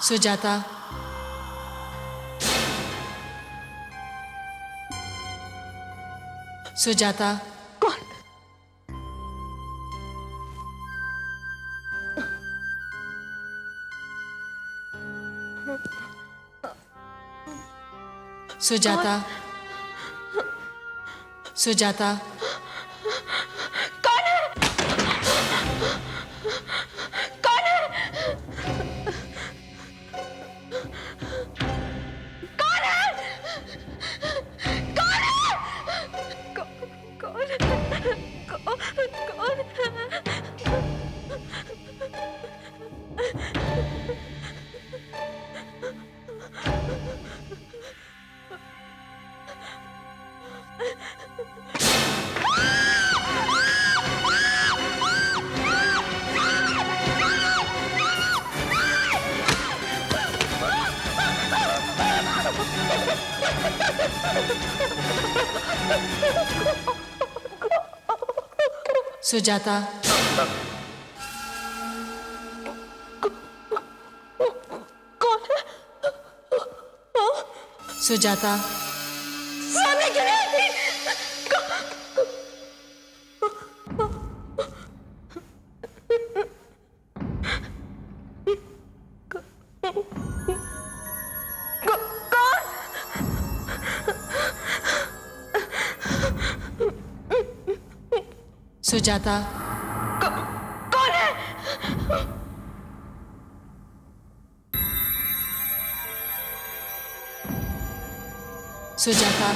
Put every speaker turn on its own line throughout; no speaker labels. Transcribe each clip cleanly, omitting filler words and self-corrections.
सुजाता, सुजाता।
कौन?
सुजाता, सुजाता।
कौन है? कौन है? कौन है? कौन है? कौन
सुजाता, सुजाता।
सामने क्यों नहीं आती?
सुजाता,
कौन है?
सुजाता,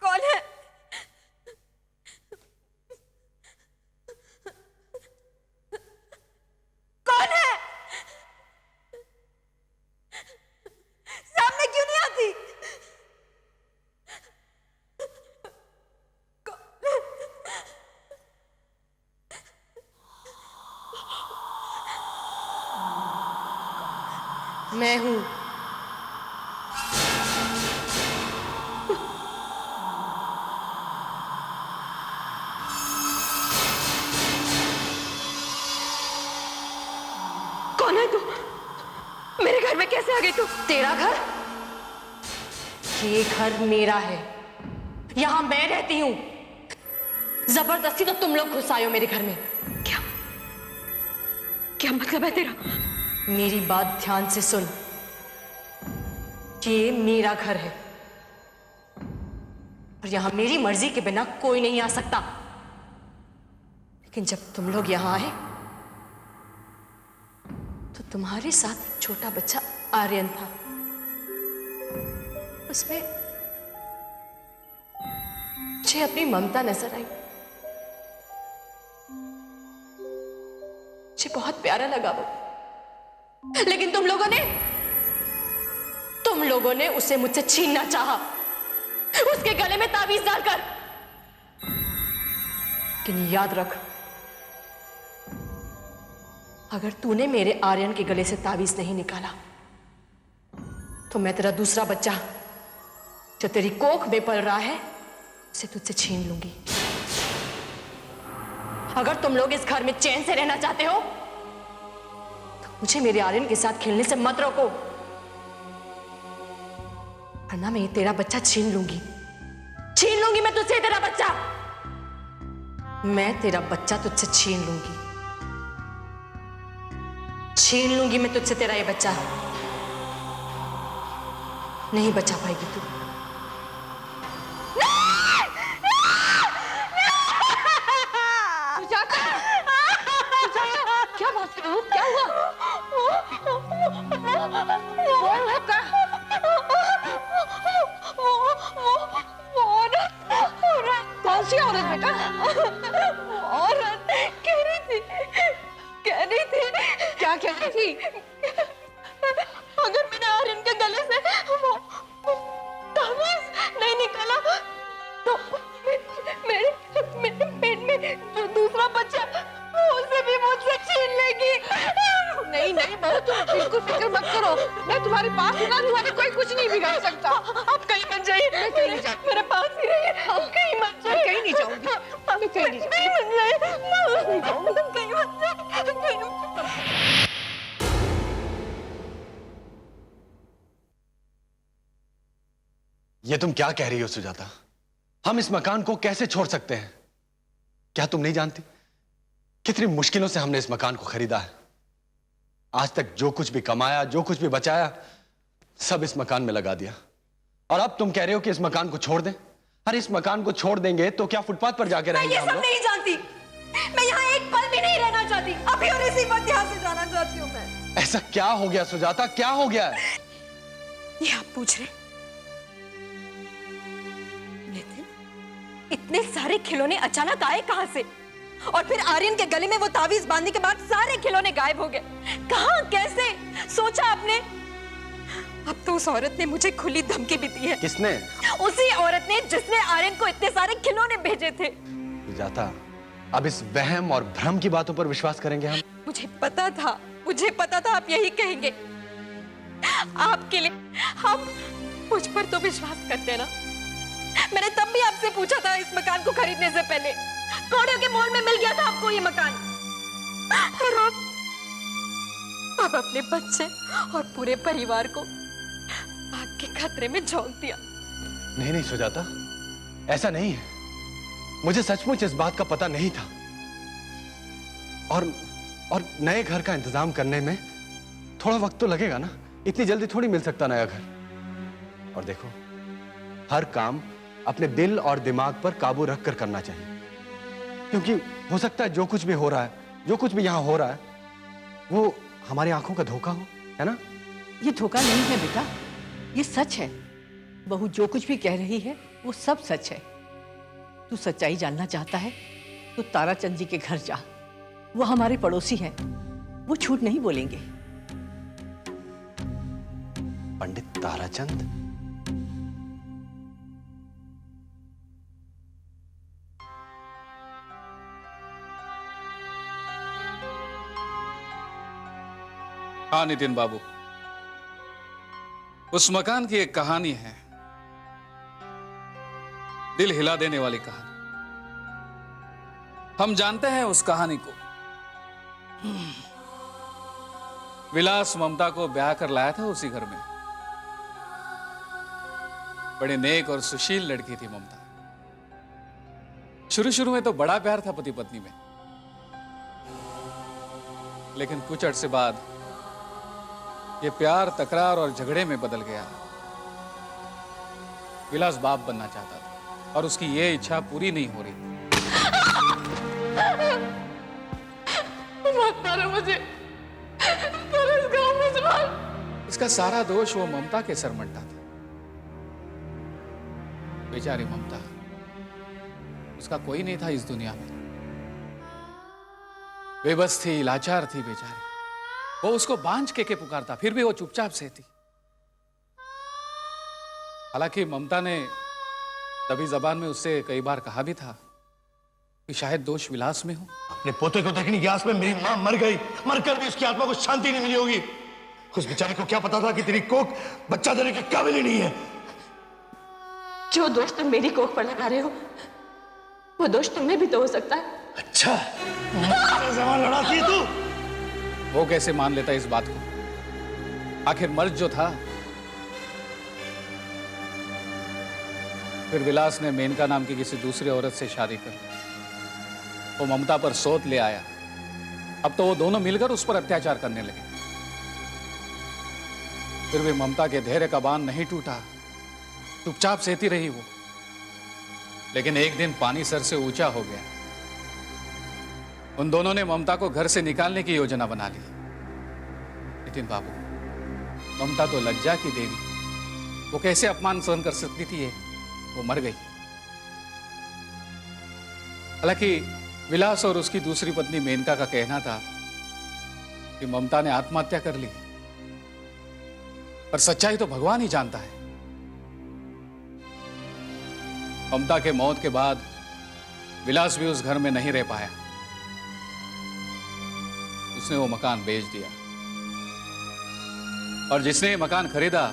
कौन है? कौन है? सामने क्यों नहीं आती?
मैं हूं।
कौन है तू? मेरे घर में कैसे आ गई तू?
तेरा घर? ये घर मेरा है, यहां मैं रहती हूं। जबरदस्ती तो तुम लोग घुस आए हो मेरे घर में।
क्या क्या मतलब है तेरा?
मेरी बात ध्यान से सुन। ये मेरा घर है और यहां मेरी मर्जी के बिना कोई नहीं आ सकता। लेकिन जब तुम लोग यहां आए तो तुम्हारे साथ एक छोटा बच्चा आर्यन था। उसमें मुझे अपनी ममता नजर आई। मुझे बहुत प्यारा लगा वो। लेकिन तुम लोगों ने उसे मुझसे छीनना चाहा, उसके गले में ताबीज डालकर। लेकिन याद रख, अगर तूने मेरे आर्यन के गले से ताबीज नहीं निकाला तो मैं तेरा दूसरा बच्चा जो तेरी कोख में पल रहा है उसे तुझसे छीन लूंगी। अगर तुम लोग इस घर में चैन से रहना चाहते हो तो मुझे मेरे आर्यन के साथ खेलने से मत रोको, वरना मैं ये तेरा बच्चा छीन लूंगी मैं तुझसे तेरा बच्चा। मैं तेरा बच्चा तुझसे छीन लूंगी मैं तुझसे तेरा ये बच्चा। नहीं बचा पाएगी तू।
क्या बात कर रहे हो? क्या हुआ? कौन सी औरत बेटा? औरत कह रही थी क्या कह रही थी? अगर मैंने आर्यन के गले से वो ताबीज नहीं निकाला तो मेरे पेट में जो दूसरा बच्चा उसे भी मुझसे छीन लेगी। नहीं बहू, तुम बिल्कुल फिक्र मत करो। मैं तुम्हारे पास हूँ ना, तुम्हारे कोई कुछ नहीं बिगाड़ सकता। आप कहीं मत जाइए। मैं कहीं नहीं जाऊंगी। मेरे पास ही रहिए। आप कहीं मत जाइए। कहीं नहीं जाऊंगी। मैं कहीं नहीं जाऊंगी। कहीं मत जा, कहीं।
ये तुम क्या कह रही हो सुजाता? हम इस मकान को कैसे छोड़ सकते हैं? क्या तुम नहीं जानती कितनी मुश्किलों से हमने इस मकान को खरीदा है? आज तक जो कुछ भी कमाया, जो कुछ भी बचाया, सब इस मकान में लगा दिया। और अब तुम कह रहे हो कि इस मकान को छोड़ दें? अरे इस मकान को छोड़ देंगे तो क्या फुटपाथ पर जाके रहेंगे हम लोग?
मैं ये सब नहीं जानती। मैं यहाँ एक पल भी नहीं रहना चाहती। अभी और इसी वक्त यहाँ से जाना चाहती हूँ मैं।
ऐसा क्या हो गया सुजाता? क्या हो गया है?
ये आप पूछ रहे? नितिन, इतने सारे खिलौने अचानक आए कहां से? और फिर आर्यन के गले में वो तावीज बांधने के बाद सारे खिलौने गायब हो गए। कहां, कैसे? सोचा आपने? अब तो उस औरत ने मुझे खुली धमकी भी दी है।
किसने?
उसी औरत ने जिसने आर्यन को इतने सारे खिलौने भेजे थे।
सुजाता, अब इस वहम और भ्रम की बातों पर विश्वास करेंगे हम?
मुझे पता था आप यही कहेंगे। आपके लिए हम मुझ पर तो विश्वास करते ना। मैंने तब भी आपसे पूछा था इस मकान को खरीदने से पहले, कौड़ियों के मोल में मिल गया था आपको ये मकान। और अब अपने बच्चे और पूरे परिवार को आग के खतरे में झोंक दिया।
नहीं नहीं सुजाता, ऐसा नहीं है। मुझे सचमुच इस बात का पता नहीं था। और नए घर का इंतजाम करने में थोड़ा वक्त तो लगेगा ना। इतनी जल्दी थोड़ी मिल सकता नया घर। और देखो, हर काम अपने दिल और दिमाग पर काबू रखकर करना चाहिए, क्योंकि हो सकता है जो कुछ भी हो रहा है, जो कुछ भी यहां हो रहा है, वो हमारी आंखों का धोखा हो, है ना?
ये धोखा नहीं है बेटा, ये सच है। बहू जो कुछ भी कह रही है वो सब सच है। तू सच्चाई जानना चाहता है तो ताराचंद जी के घर जा। वो हमारे पड़ोसी हैं, वो झूठ नहीं बोलेंगे।
पंडित ताराचंद?
हाँ नितिन बाबू, उस मकान की एक कहानी है, दिल हिला देने वाली कहानी। हम जानते हैं उस कहानी को। विलास ममता को ब्याह कर लाया था उसी घर में। बड़े नेक और सुशील लड़की थी ममता। शुरू शुरू में तो बड़ा प्यार था पति पत्नी में, लेकिन कुछ अरसे बाद ये प्यार तकरार और झगड़े में बदल गया। विलास बाप बनना चाहता था और उसकी ये इच्छा पूरी नहीं हो रही।
मत मारो मुझे, पर इस गांव में जवान।
इसका सारा दोष वो ममता के सर मंडा था। बेचारी ममता, उसका कोई नहीं था इस दुनिया में। बेबस थी, लाचार थी बेचारी। वो उसको बांझ के पुकारता, फिर भी वो चुपचाप सहती। हालांकि ममता ने तभी जबान में उससे कई बार कहा भी था कि शायद दोष विलास में हो।
अपने पोते को देखने की आस में मेरी मां मर गई, मरकर भी उसकी आत्मा को शांति नहीं मिली होगी। उस बेचारे को क्या पता था कि तेरी कोख बच्चा देने के काबिल ही नहीं है।
जो दोष तुम मेरी कोख पर लगा रहे हो, वो दोष तुम्हें भी तो हो सकता है।
अच्छा, जबान लड़ाती है तू?
वो कैसे मान लेता इस बात को? आखिर मर्द जो था। फिर विलास ने मेनका नाम की किसी दूसरी औरत से शादी कर ली। वो ममता पर सोत ले आया। अब तो वो दोनों मिलकर उस पर अत्याचार करने लगे। फिर भी ममता के धैर्य का बांध नहीं टूटा, चुपचाप सहती रही वो। लेकिन एक दिन पानी सर से ऊंचा हो गया। उन दोनों ने ममता को घर से निकालने की योजना बना ली। नितिन बाबू, ममता तो लज्जा की देवी, वो कैसे अपमान सहन कर सकती थी? वो मर गई। हालांकि विलास और उसकी दूसरी पत्नी मेनका का कहना था कि ममता ने आत्महत्या कर ली, पर सच्चाई तो भगवान ही जानता है। ममता के मौत के बाद विलास भी उस घर में नहीं रह पाया। उसने वो मकान बेच दिया, और जिसने ये मकान खरीदा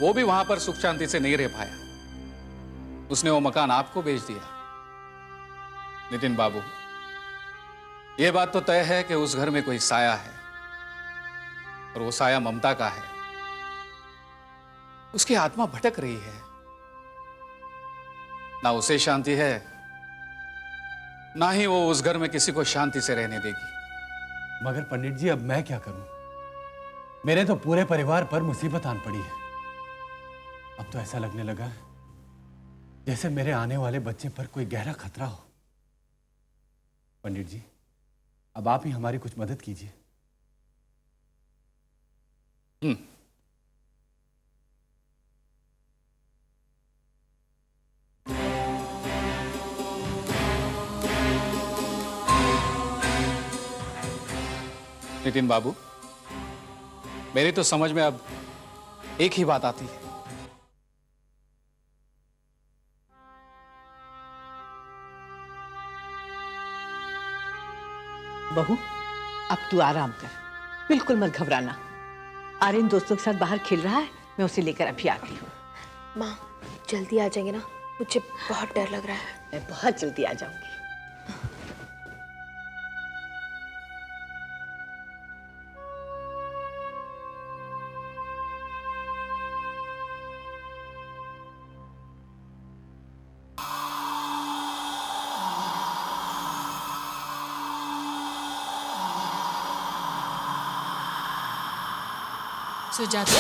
वो भी वहां पर सुख शांति से नहीं रह पाया। उसने वो मकान आपको बेच दिया। नितिन बाबू, यह बात तो तय है कि उस घर में कोई साया है, और वो साया ममता का है। उसकी आत्मा भटक रही है, ना उसे शांति है, ना ही वो उस घर में किसी को शांति से रहने देगी।
मगर पंडित जी, अब मैं क्या करूं? मेरे तो पूरे परिवार पर मुसीबत आन पड़ी है। अब तो ऐसा लगने लगा है जैसे मेरे आने वाले बच्चे पर कोई गहरा खतरा हो। पंडित जी, अब आप ही हमारी कुछ मदद कीजिए।
नितिन बाबू, मेरी तो समझ में अब एक ही बात आती है।
बहू, अब तू आराम कर, बिल्कुल मत घबराना। आर्यन दोस्तों के साथ बाहर खेल रहा है, मैं उसे लेकर अभी आ गई हूँ।
माँ जल्दी आ जाएंगे ना, मुझे बहुत डर लग रहा है।
मैं बहुत जल्दी आ जाऊंगी।
सुजाता,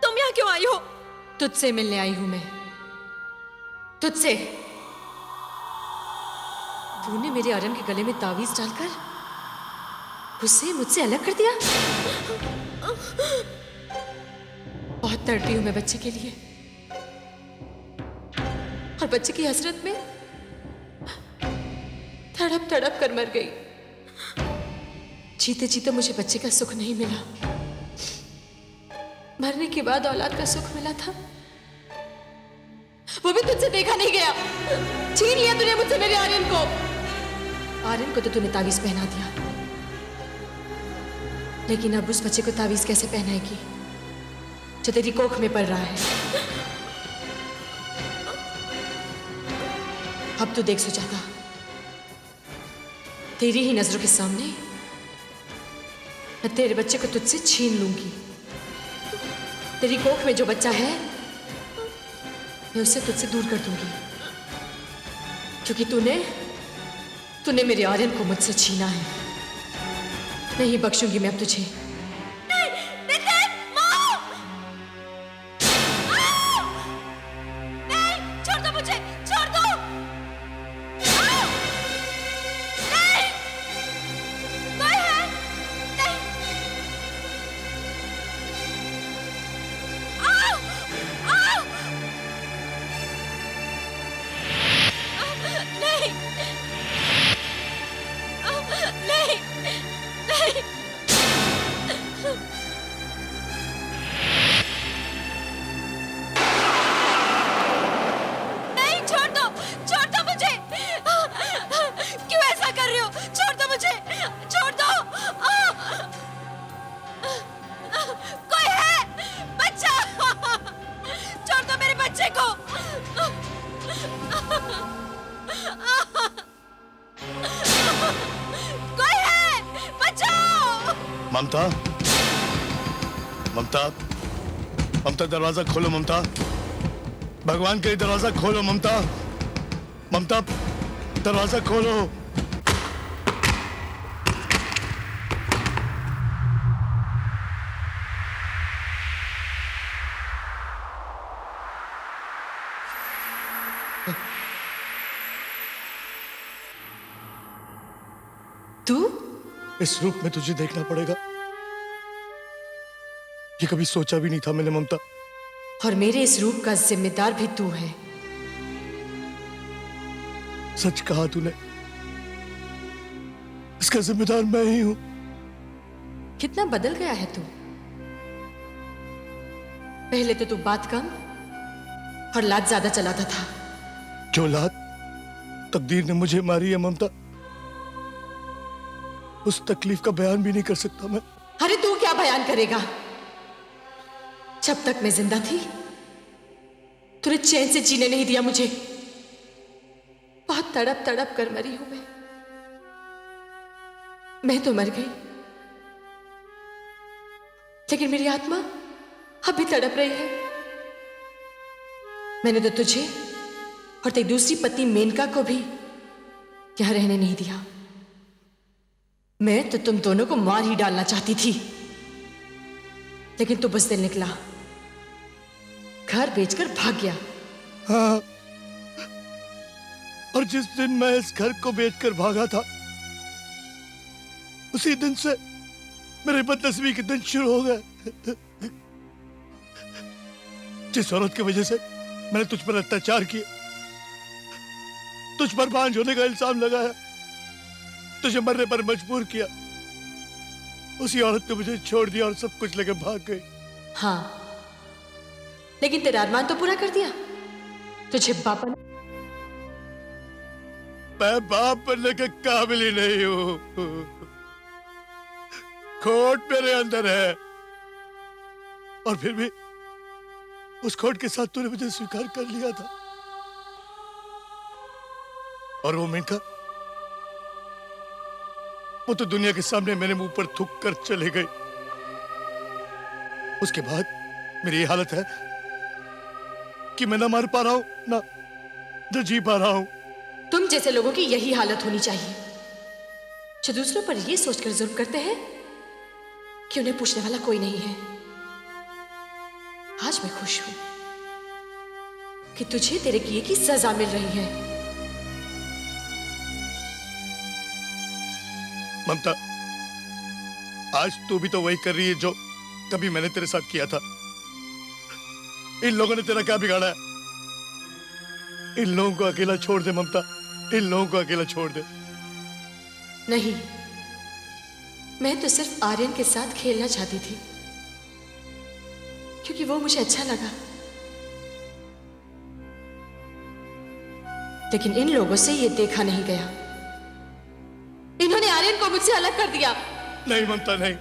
तुम यहाँ क्यों आई हो?
तुझसे मिलने आई हूं मैं, तुझसे। तूने मेरे आर्यन के गले में तावीज डालकर उसे मुझसे अलग कर दिया। बहुत तड़पी हूं मैं बच्चे के लिए, और बच्चे की हसरत में तड़प तड़प कर मर गई। जीते जीते मुझे बच्चे का सुख नहीं मिला, मरने के बाद औलाद का सुख मिला था, वो भी तुझसे देखा नहीं गया। छीन लिया तूने मुझसे मेरे आर्यन को। आर्यन को तो तूने तावीज पहना दिया, लेकिन अब उस बच्चे को तावीज कैसे पहनाएगी जो तेरी कोख में पल रहा है? अब तू देख सुजाता, तेरी ही नजरों के सामने मैं तेरे बच्चे को तुझसे छीन लूंगी। तेरी कोख में जो बच्चा है मैं उसे तुझसे दूर कर दूंगी, क्योंकि तूने मेरे आर्यन को मुझसे छीना है। नहीं बख्शूंगी मैं अब तुझे।
छोड़ दो मुझे, छोड़ दो। नहीं, कोई है? नहीं। नहीं, नहीं, नहीं। नहीं, छोड़ दो मुझे। क्यों ऐसा कर रहे हो? छोड़ दो मुझे, छोड़ दो। कोई है? बच्चा, छोड़ दो मेरे बच्चे को। कोई है? बचाओ।
ममता, ममता, ममता, दरवाजा खोलो ममता। भगवान के लिए दरवाजा खोलो ममता। ममता, दरवाजा खोलो।
तू
इस रूप में तुझे देखना पड़ेगा, ये कभी सोचा भी नहीं था मैंने ममता।
और मेरे इस रूप का जिम्मेदार भी तू है।
सच कहा तूने, इसका जिम्मेदार मैं ही हूं।
कितना बदल गया है तू। पहले तो तू बात कम और लात ज्यादा चलाता था।
जो लात तकदीर ने मुझे मारी है ममता, उस तकलीफ का बयान भी नहीं कर सकता मैं।
अरे तू क्या बयान करेगा? जब तक मैं जिंदा थी तूने चैन से जीने नहीं दिया मुझे। बहुत तड़प तड़प कर मरी हूं मैं तो मर गई, लेकिन मेरी आत्मा अभी तड़प रही है। मैंने तो तुझे और तेरी दूसरी पत्नी मेनका को भी यहां रहने नहीं दिया। मैं तो तुम दोनों को मार ही डालना चाहती थी, लेकिन तू बुज़दिल निकला, घर बेचकर भाग गया।
हाँ, और जिस दिन मैं इस घर को बेचकर भागा था, उसी दिन से मेरे बदनसीबी के दिन शुरू हो गए। जिस औरत की वजह से मैंने तुझ पर अत्याचार किए, तुझ पर बांझ होने का इल्जाम लगाया, तुझे मरने पर मजबूर किया, उसी औरत ने मुझे छोड़ दिया और सब कुछ लेकर भाग गई।
हाँ, लेकिन तेरा अरमान तो पूरा कर दिया। तुझे बाप बना।
मैं बाप बनने के काबिल ही नहीं हूं। खोट मेरे अंदर है, और फिर भी उस खोट के साथ तूने मुझे स्वीकार कर लिया था। और वो मेनका, वो तो दुनिया के सामने मेरे मुंह पर थूक कर चले गई। उसके बाद मेरी ये हालत है कि मैं ना मर पा रहा हूं, ना जी पा रहा हूं।
तुम जैसे लोगों की यही हालत होनी चाहिए, जो दूसरों पर यह सोचकर जुल्म करते हैं कि उन्हें पूछने वाला कोई नहीं है। आज मैं खुश हूं कि तुझे तेरे किए की सजा मिल रही है।
ममता, आज तू भी तो वही कर रही है जो कभी मैंने तेरे साथ किया था। इन लोगों ने तेरा क्या बिगाड़ा है? इन लोगों को अकेला छोड़ दे ममता, इन लोगों को अकेला छोड़ दे।
नहीं, मैं तो सिर्फ आर्यन के साथ खेलना चाहती थी, क्योंकि वो मुझे अच्छा लगा। लेकिन इन लोगों से ये देखा नहीं गया। इन्होंने आर्यन को मुझसे अलग कर दिया।
नहीं ममता, नहीं।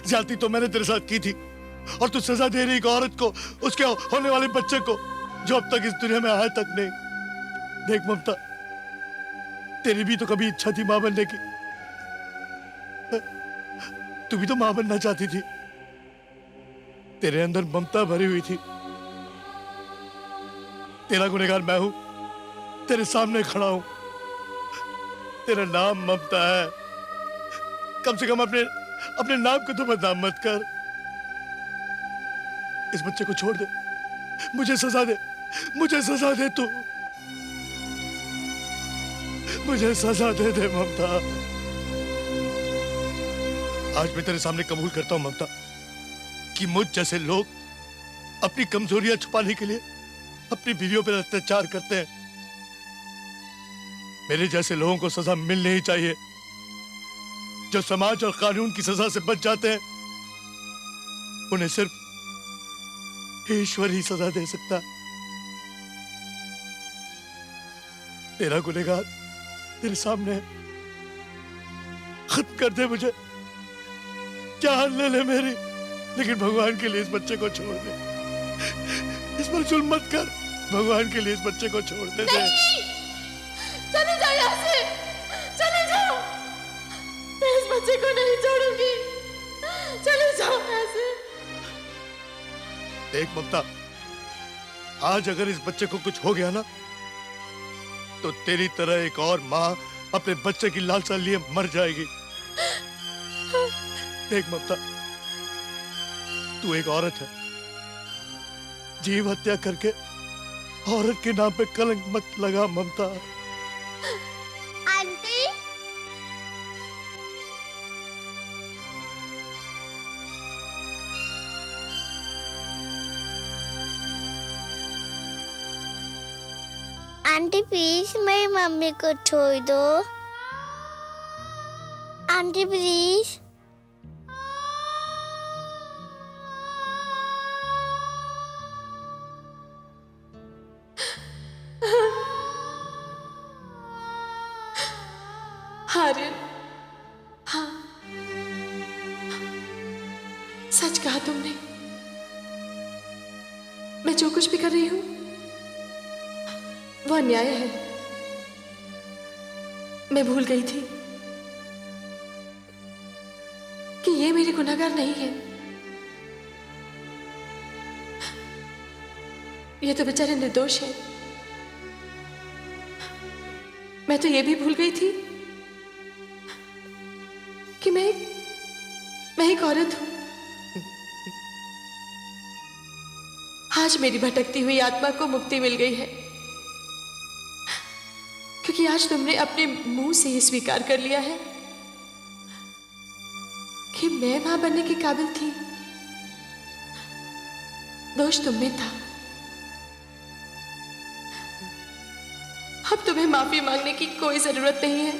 ज्यादती तो मैंने तेरे साथ की थी, और तू सजा दे रही एक औरत को, उसके होने वाले बच्चे को, जो अब तक इस दुनिया में आया तक नहीं। देख ममता, तेरी भी तो कभी इच्छा थी मां बनने की। तू भी तो मां बनना चाहती थी। तेरे अंदर ममता भरी हुई थी। तेरा गुनहगार मैं हूं, तेरे सामने खड़ा हूं। तेरा नाम ममता है। कम से कम अपने नाम को तो बदनाम मत कर। इस बच्चे को छोड़ दे, मुझे सजा दे, मुझे सजा दे तू, मुझे सजा दे ममता। आज मैं तेरे सामने कबूल करता हूं ममता, कि मुझ जैसे लोग अपनी कमजोरियां छुपाने के लिए अपनी बीवियों पर अत्याचार करते हैं। मेरे जैसे लोगों को सजा मिलनी ही चाहिए। जो समाज और कानून की सजा से बच जाते हैं, उन्हें सिर्फ ईश्वर ही सजा दे सकता। तेरा गुनहगार तेरे सामने है। खत्म कर दे मुझे, जान ले मेरी, लेकिन भगवान के लिए इस बच्चे को छोड़ दे। इस पर जुल्म मत कर, भगवान के लिए इस बच्चे को छोड़ दे।
चले जाओ यहाँ से, चले जाओ। मैं इस बच्चे को नहीं छोड़ूंगी। चले जाओ यहाँ से।
देख ममता, आज अगर इस बच्चे को कुछ हो गया ना, तो तेरी तरह एक और माँ अपने बच्चे की लालसा लिए मर जाएगी। देख ममता, तू एक औरत है। जीव हत्या करके औरत के नाम पे कलंक मत लगा ममता।
आंटी, आंटी प्लीज मेरी मम्मी को छोड़ दो। Aunty please.
आर्यन, हाँ, कहा तुमने, मैं जो कुछ भी कर रही हूं वो अन्याय है। मैं भूल गई थी कि ये मेरे गुनहगार नहीं है। ये तो बेचारे निर्दोष है। मैं तो ये भी भूल गई थी कि मैं एक औरत हूं। आज मेरी भटकती हुई आत्मा को मुक्ति मिल गई है, क्योंकि आज तुमने अपने मुंह से ही स्वीकार कर लिया है कि मैं मां बनने के काबिल थी। दोष तुम में था। अब तुम्हें माफी मांगने की कोई जरूरत नहीं है।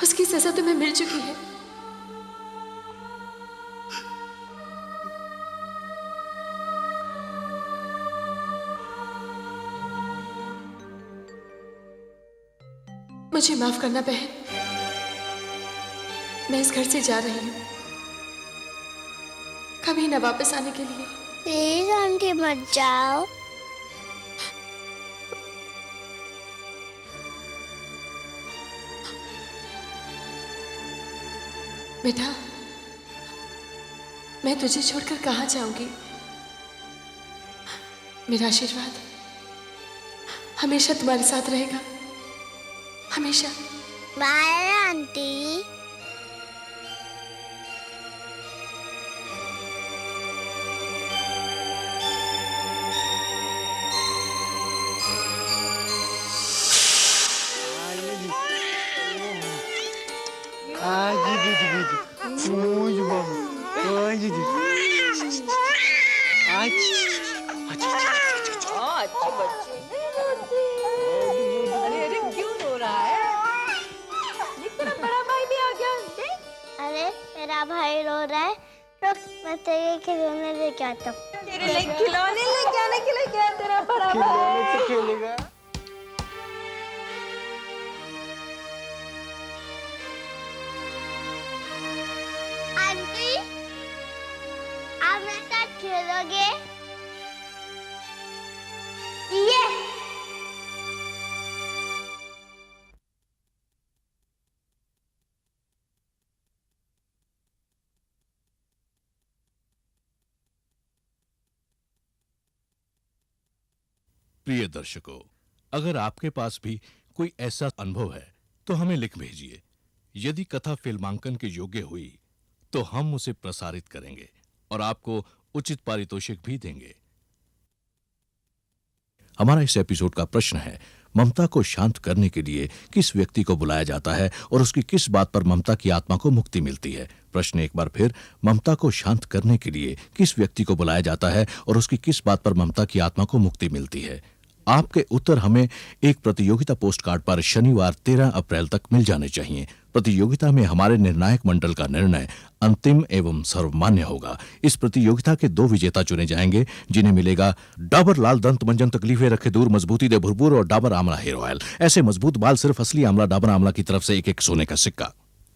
उसकी सजा तुम्हें मिल चुकी है। मुझे माफ करना बहन, मैं इस घर से जा रही हूं, कभी ना वापस आने के लिए।
प्लीज आंटी मत जाओ।
बेटा, मैं तुझे छोड़कर कहां जाऊंगी। मेरा आशीर्वाद हमेशा तुम्हारे साथ रहेगा, हमेशा।
Bye aunty.
अरे क्यों रो रहा है?
बड़ा भाई भी आ गया।
अरे मेरा भाई रो रहा है, रुक मैं तेरे खिलौने लेके आता हूँ।
तेरे लिए खिलौने लेके आने के लिए गया तेरा बड़ा भाई।
खेलेगा।
आंटी आप मेरे साथ खेलोगे? ये
प्रिय दर्शकों, अगर आपके पास भी कोई ऐसा अनुभव है तो हमें लिख भेजिए। यदि कथा फिल्मांकन के योग्य हुई तो हम उसे प्रसारित करेंगे और आपको उचित पारितोषिक भी देंगे। हमारा इस एपिसोड का प्रश्न है, ममता को शांत करने के लिए किस व्यक्ति को बुलाया जाता है और उसकी किस बात पर ममता की आत्मा को मुक्ति मिलती है। प्रश्न एक बार फिर, ममता को शांत करने के लिए किस व्यक्ति को बुलाया जाता है और उसकी किस बात पर ममता की आत्मा को मुक्ति मिलती है। आपके उत्तर हमें एक प्रतियोगिता पोस्ट कार्ड पर शनिवार 13 अप्रैल तक मिल जाने चाहिए। प्रतियोगिता में हमारे निर्णायक मंडल का निर्णय अंतिम एवं सर्वमान्य होगा। इस प्रतियोगिता के 2 विजेता चुने जाएंगे, जिन्हें मिलेगा डाबर लाल दंत मंजन तकलीफें रखे दूर मजबूती दे भरपूर और डाबर आंवला हेयर ऑयल। ऐसे मजबूत बाल सिर्फ असली आंवला डाबर आंवला की तरफ से एक सोने का सिक्का।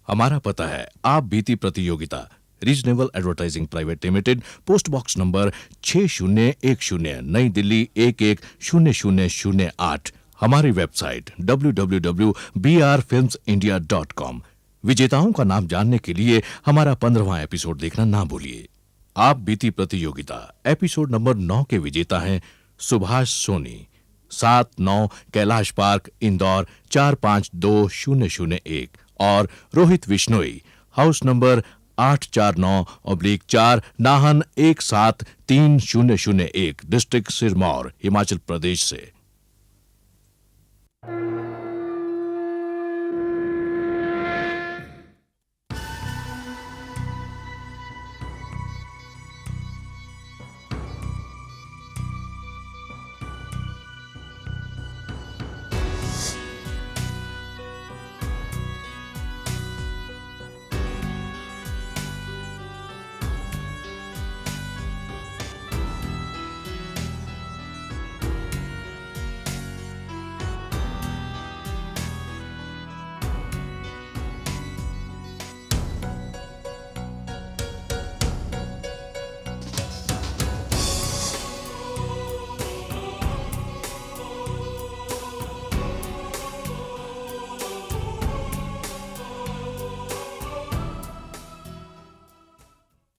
हमारा पता है आप बीती प्रतियोगिता, reasonable advertising private limited, post box number 6010, नई दिल्ली 110008। हमारी वेबसाइट www.brfilmsindia.com। विजेताओं का नाम जानने के लिए हमारा 15वां एपिसोड देखना ना भूलिए। आप बीती प्रतियोगिता एपिसोड नंबर 9 के विजेता हैं सुभाष सोनी, 7-9 कैलाश पार्क, इंदौर 452001, और Rohit Vishnoi, house number 849/4, Nahan 17301, district Sirmaur, Himachal Pradesh से।